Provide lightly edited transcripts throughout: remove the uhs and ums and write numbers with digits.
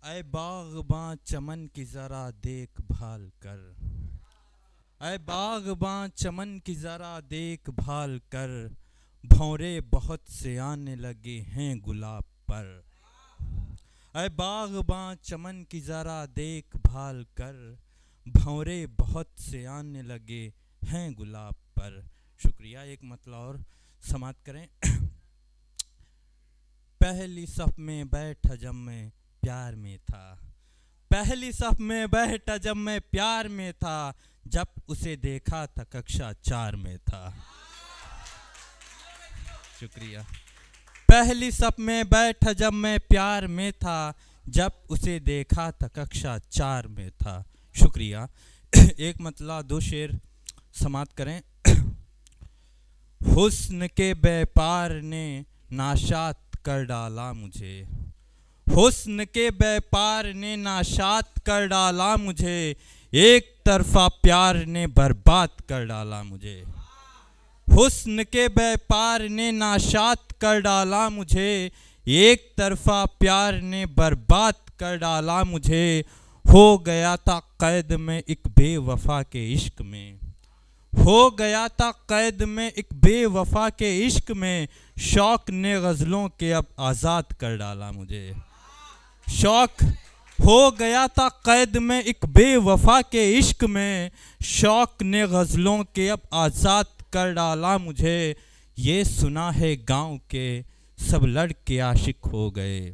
ऐ बाग़बां चमन की ज़रा देखभाल कर, ऐ बाग़बां चमन की ज़रा देखभाल कर, भौरे बहुत से आने लगे हैं गुलाब पर। ऐ बाग़बां चमन की ज़रा देखभाल कर, भौरे बहुत से आने लगे हैं गुलाब पर। शुक्रिया। एक मतलब और समाप्त करें। पहली सफ में बैठा जब मैं प्यार में था, पहली सफ में बैठा जब मैं प्यार में था, जब उसे देखा था कक्षा 4 में था। शुक्रिया। पहली सफ में बैठा जब मैं प्यार में था, जब उसे देखा था कक्षा 4 में था। शुक्रिया। एक मतलब 2 शेर समाप्त करें। हुस्न के व्यापार ने नाशात कर डाला मुझे, हुस्न के व्यापार ने नाशात कर डाला मुझे, एक तरफा प्यार ने बर्बाद कर डाला मुझे। हुस्न के व्यापार ने नाशात कर डाला मुझे, एक तरफा प्यार ने बर्बाद कर डाला मुझे। हो गया था कैद में एक बेवफा के इश्क में, हो गया था कैद में एक बेवफा के इश्क में, शौक ने गज़लों के अब आज़ाद कर डाला मुझे। शौक हो गया था कैद में एक बेवफा के इश्क में, शौक ने गज़लों के अब आज़ाद कर डाला मुझे। ये सुना है गांव के सब लड़के आशिक हो गए,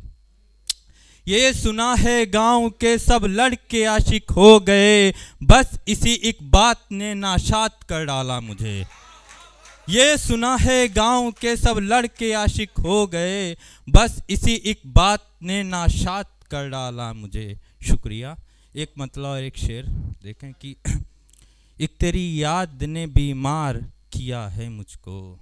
ये सुना है गांव के सब लड़के आशिक हो गए, बस इसी एक बात ने नाशाद कर डाला मुझे। ये सुना है गांव के सब लड़के आशिक हो गए, बस इसी एक बात ने नाशाद कर डाला मुझे। शुक्रिया। एक मतलब और एक शेर देखें कि एक तेरी याद ने बीमार किया है मुझको,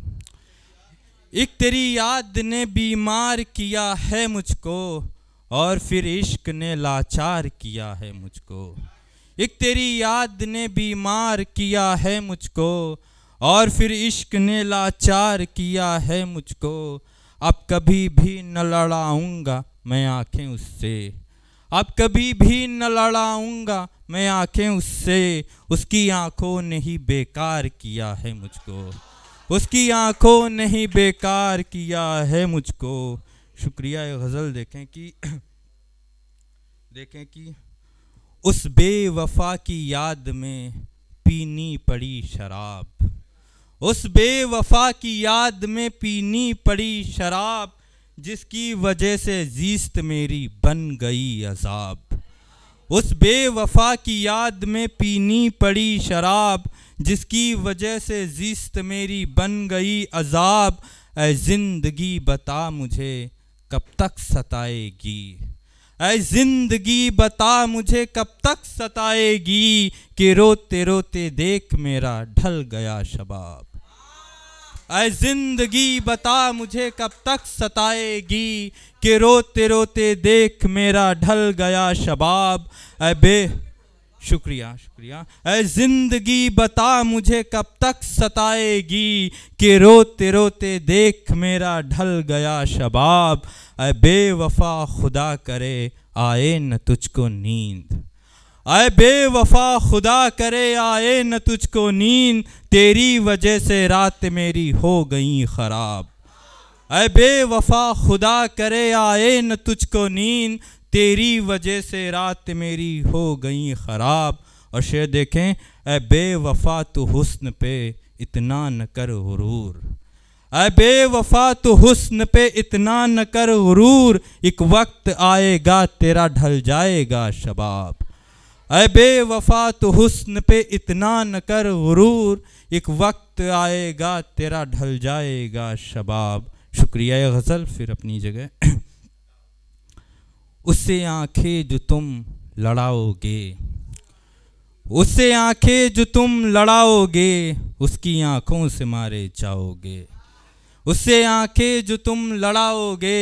एक तेरी याद ने बीमार किया है मुझको, और फिर इश्क ने लाचार किया है मुझको। एक तेरी याद ने बीमार किया है मुझको, और फिर इश्क ने लाचार किया है मुझको। अब कभी भी न लड़ाऊंगा मैं आंखें उससे, अब कभी भी न लड़ाऊंगा मैं आंखें उससे, उसकी आंखों ने ही बेकार किया है मुझको, उसकी आंखों ने ही बेकार किया है मुझको। शुक्रिया। गज़ल देखें कि उस बेवफा की याद में पीनी पड़ी शराब, उस बेवफा की याद में पीनी पड़ी शराब, जिसकी वजह से ज़िस्त मेरी बन गई अज़ाब। उस बेवफा की याद में पीनी पड़ी शराब, जिसकी वजह से ज़िस्त मेरी बन गई अज़ाब। ऐ ज़िंदगी बता मुझे कब तक सताएगी, ऐ ज़िंदगी बता मुझे कब तक सताएगी, कि रोते रोते देख मेरा ढल गया शबाब। ऐ ज़िंदगी बता मुझे कब तक सताएगी, कि रोते रोते देख मेरा ढल गया शबाब। शुक्रिया। ऐ ज़िंदगी बता मुझे कब तक सताएगी, कि रोते रोते देख मेरा ढल गया शबाब। ऐ बेवफा खुदा करे आए न तुझको नींद, ऐ बेवफा खुदा करे आए न तुझको नींद, तेरी वजह से रात मेरी हो गई ख़राब। ऐ बेवफा खुदा करे आए न तुझको नींद, तेरी वजह से रात मेरी हो गई ख़राब। और शेर देखें। ऐ बेवफा तू हुस्न पे इतना न कर गुरूर, ऐ बेवफा तू हुस्न पे इतना न कर गुरूर, एक वक्त आएगा तेरा ढल जाएगा शबाब। ऐ बेवफा तू हुस्न पे इतना न कर गुरूर, एक वक्त आएगा तेरा ढल जाएगा शबाब। शुक्रिया। गज़ल फिर अपनी जगह। उससे आंखें जो तुम लड़ाओगे, उससे आंखें जो तुम लड़ाओगे, उसकी आंखों से मारे जाओगे। उससे आंखें जो तुम लड़ाओगे,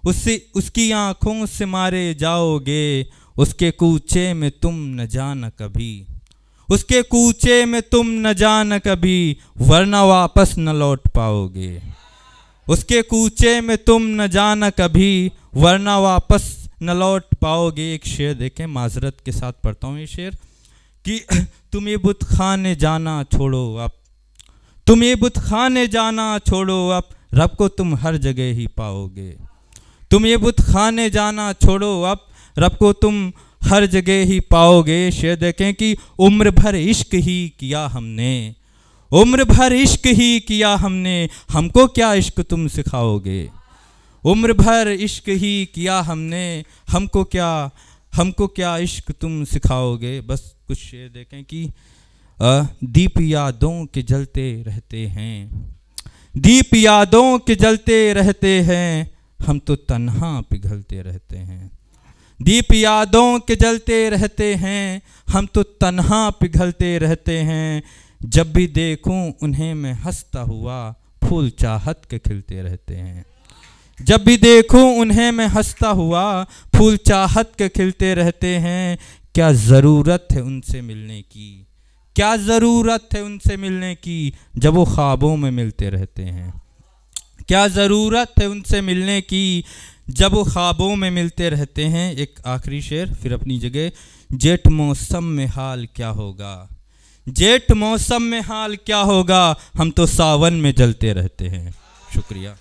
उसकी आंखों से मारे जाओगे। उसके कूचे में तुम न जाना कभी, उसके कूचे में तुम न जाना कभी, वरना वापस न लौट पाओगे। उसके कूचे में तुम न जाना कभी, वरना वापस न लौट पाओगे। एक शेर देखें, माजरत के साथ पढ़ता हूँ ये शेर कि तुम ये बुत खाने जाना छोड़ो अब, तुम ये बुत खाने जाना छोड़ो अब, रब को तुम हर जगह ही पाओगे। तुम ये बुत खाने जाना छोड़ो अब, रब को तुम हर जगह ही पाओगे। शेर देखें कि उम्र भर इश्क ही किया हमने, उम्र भर इश्क ही किया हमने, हमको क्या इश्क तुम सिखाओगे। उम्र भर इश्क ही किया हमने, हमको क्या इश्क तुम सिखाओगे। बस कुछ शेर देखें कि दीप यादों के जलते रहते हैं, दीप यादों के जलते रहते हैं, हम तो तन्हा पिघलते रहते हैं। दीप यादों के जलते रहते हैं, हम तो तन्हा पिघलते रहते हैं। जब भी देखूं उन्हें मैं हंसता हुआ, फूल चाहत के खिलते रहते हैं। जब भी देखूं उन्हें मैं हंसता हुआ, फूल चाहत के खिलते रहते हैं। क्या ज़रूरत है उनसे मिलने की, क्या ज़रूरत है उनसे मिलने की, जब वो ख्वाबों में मिलते रहते हैं। क्या ज़रूरत है उनसे मिलने की, जब वो ख्वाबों में मिलते रहते हैं। एक आखिरी शेर फिर अपनी जगह। जेठ मौसम में हाल क्या होगा, जेठ मौसम में हाल क्या होगा, हम तो सावन में जलते रहते हैं। शुक्रिया।